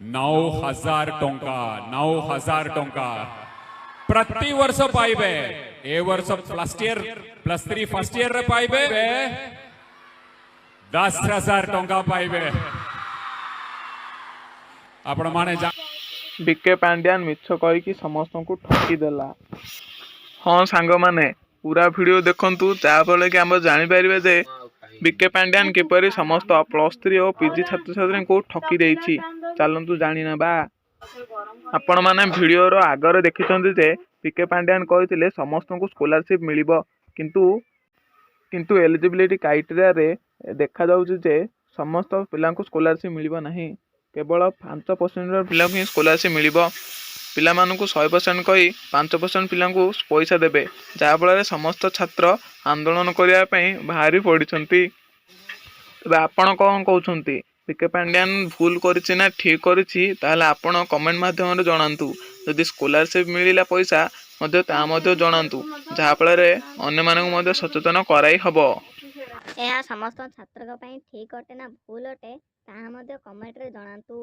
9,000 टंका 9,000 टंका प्रति वर्ष पाइबे ए वर्ष फर्स्ट ईयर +3 फर्स्ट ईयर रे पाइबे 10,000 टंका पाइबे आपण माने बीके पांड्यान मिछ कहीकि समस्त को ठकी देला। हाँ सांग माने पूरा वीडियो देखंतु जाफल कि आम जापर जे बीके पांड्यान किपरि समस्त +3 और पीजी छात्र छात्री को ठकी देछि। चलंतु जानी ना आपण माने वीडियो रो आगर देखिछन्ति जे बीके पांड्यान कहिथिले समस्त को स्कॉलरशिप मिलिबो किंतु एलिजिबिलिटी क्राइटेरिया रे देखा जाउछि जे समस्त पिला को स्कॉलरशिप मिलिबो नाही। केवल 5% पिला को स्कॉलरशिप मिलिबो। पिला मानकु 100% कही 5% पिला को पैसा देबे जहाँफल समस्त छात्र आंदोलन करने बाहरी पड़ती। आपण कौन कहते बीके पांड्यान भूल करिछि ना ठीक करिछि ताहले आपण कमेंट माध्यम जनातु। जदि स्कॉलरशिप मिलिला पैसा मध्य ता मध्य जनातु जहाँफल अन्य मानक सचेतन कराई हबो। यह समस्त छात्र ठीक अटे ना भूल अटे कमेंट रे जनातु।